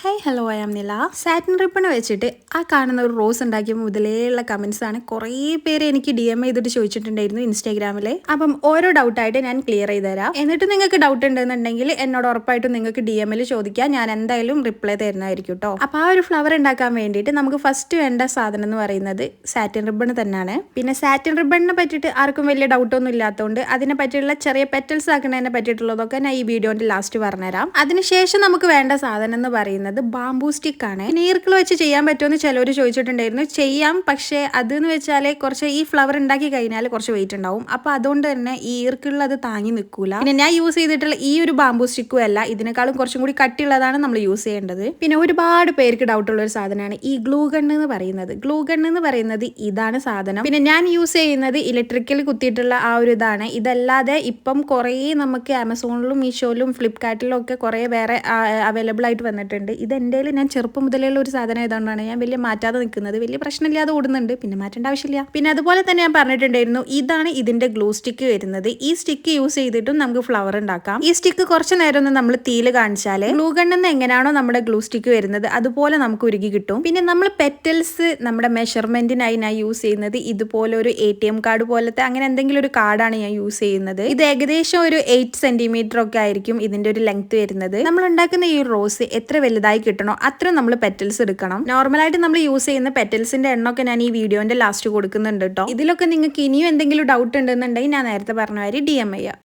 Hi hello I am നില. Satin ribbon വെച്ചിട്ട് ആ കാണുന്ന ഒരു റോസ് ഉണ്ടാക്കിയ മുതലേയുള്ള കമൻസ് ആണ് കുറേ പേര് എനിക്ക് DM ചെയ്തിട്ട് ചോദിച്ചിട്ടുണ്ടായിരുന്നു ഇൻസ്റ്റാഗ്രാമിൽ. അപ്പം ഓരോ ഡൗട്ടായിട്ട് ഞാൻ ക്ലിയർ ചെയ്ത് തരാം. എന്നിട്ട് നിങ്ങൾക്ക് ഡൗട്ട് ഉണ്ടെന്നുണ്ടെങ്കിൽ എന്നോട് ഉറപ്പായിട്ടും നിങ്ങൾക്ക് DM ചോദിക്കാം. ഞാൻ എന്തായാലും റിപ്ലൈ തരുന്നതായിരിക്കും കേട്ടോ. അപ്പോൾ ആ ഒരു ഫ്ലവർ ഉണ്ടാക്കാൻ വേണ്ടിയിട്ട് നമുക്ക് ഫസ്റ്റ് വേണ്ട സാധനം എന്ന് പറയുന്നത് സാറ്റിൻ റിബൺ തന്നെയാണ്. പിന്നെ സാറ്റിൻ റിബണിനെ പറ്റിയിട്ട് ആർക്കും വലിയ ഡൗട്ടൊന്നും ഇല്ലാത്തതുകൊണ്ട് അതിനെ പറ്റിയുള്ള ചെറിയ പെറ്റൽസ് ആക്കുന്നതിനെ പറ്റിയിട്ടുള്ളതൊക്കെ ഞാൻ ഈ വീഡിയോന്റെ ലാസ്റ്റ് പറഞ്ഞുതരാം. അതിനുശേഷം നമുക്ക് വേണ്ട സാധനം എന്ന് പറയുന്നത് ബാംബൂ സ്റ്റിക്ക് ആണ്. നീർക്കിൾ വെച്ച് ചെയ്യാൻ പറ്റുമെന്ന് ചിലവർ ചോദിച്ചിട്ടുണ്ടായിരുന്നു. ചെയ്യാം, പക്ഷേ അതെന്ന് വെച്ചാൽ കുറച്ച് ഈ ഫ്ലവർ ഉണ്ടാക്കി കഴിഞ്ഞാൽ കുറച്ച് വെയിറ്റ് ഉണ്ടാവും. അപ്പോൾ അതുകൊണ്ട് തന്നെ ഈ ഈർക്കിളിൽ അത് താങ്ങി നിൽക്കൂല. പിന്നെ ഞാൻ യൂസ് ചെയ്തിട്ടുള്ള ഈ ഒരു ബാംബൂ സ്റ്റിക്കും അല്ല, ഇതിനേക്കാളും കുറച്ചും കൂടി കട്ടിയുള്ളതാണ് നമ്മൾ യൂസ് ചെയ്യേണ്ടത്. പിന്നെ ഒരുപാട് പേർക്ക് ഡൗട്ട് ഉള്ള ഒരു സാധനമാണ് ഈ ഗ്ലൂ ഗൺ എന്ന് പറയുന്നത്. ഗ്ലൂ ഗൺ എന്ന് പറയുന്നത് ഇതാണ് സാധനം. പിന്നെ ഞാൻ യൂസ് ചെയ്യുന്നത് ഇലക്ട്രിക്കൽ കുത്തിയിട്ടുള്ള ആ ഒരു ഇതാണ്. ഇതല്ലാതെ ഇപ്പം കുറേ നമുക്ക് ആമസോണിലും മീഷോയിലും ഫ്ലിപ്കാർട്ടിലും ഒക്കെ കുറേ വേറെ അവൈലബിൾ ആയിട്ട് വന്നിട്ടുണ്ട്. ഇത് എൻ്റെ ഞാൻ ചെറുപ്പം മുതലുള്ള ഒരു സാധനം ആയതുകൊണ്ടാണ് ഞാൻ വലിയ മാറ്റാതെ നിൽക്കുന്നത്. വലിയ പ്രശ്നമില്ലാതെ ഓടുന്നുണ്ട്, പിന്നെ മാറ്റേണ്ട ആവശ്യമില്ല. പിന്നെ അതുപോലെ തന്നെ ഞാൻ പറഞ്ഞിട്ടുണ്ടായിരുന്നു, ഇതാണ് ഇതിന്റെ ഗ്ലൂ സ്റ്റിക്ക് വരുന്നത്. ഈ സ്റ്റിക്ക് യൂസ് ചെയ്തിട്ടും നമുക്ക് ഫ്ലവർ ഉണ്ടാക്കാം. ഈ സ്റ്റിക്ക് കുറച്ച് നേരം ഒന്ന് നമ്മൾ തീയിൽ കാണിച്ചാൽ ഗ്ലൂ ഗണ്ണിന്ന് എങ്ങനെയാണോ നമ്മുടെ ഗ്ലൂ സ്റ്റിക്ക് വരുന്നത് അതുപോലെ നമുക്ക് ഉരുകി കിട്ടും. പിന്നെ നമ്മൾ പെറ്റൽസ് നമ്മുടെ മെഷർമെന്റിനായി ഞാൻ യൂസ് ചെയ്യുന്നത് ഇതുപോലെ ഒരു ATM കാർഡ് പോലത്തെ അങ്ങനെ എന്തെങ്കിലും ഒരു കാർഡാണ് ഞാൻ യൂസ് ചെയ്യുന്നത്. ഇത് ഏകദേശം ഒരു 8 സെന്റിമീറ്റർ ഒക്കെ ആയിരിക്കും ഇതിന്റെ ഒരു ലെങ്ത് വരുന്നത്. നമ്മൾ ഉണ്ടാക്കുന്ന ഈ റോസ് എത്ര വലുതായി കിട്ടണോ അത്ര നമ്മൾ പെറ്റൽസ് എടുക്കണം. നോർമലായിട്ട് നമ്മൾ യൂസ് ചെയ്യുന്ന പെറ്റൽസിന്റെ എണ്ണമൊക്കെ ഞാൻ ഈ വീഡിയോന്റെ ലാസ്റ്റ് കൊടുക്കുന്നുണ്ട് കേട്ടോ. ഇതിലൊക്കെ നിങ്ങൾക്ക് ഇനിയും എന്തെങ്കിലും ഡൗട്ട് ഉണ്ടെന്നുണ്ടെങ്കിൽ ഞാൻ നേരത്തെ പറഞ്ഞ മാതിരി DM ചെയ്യാം.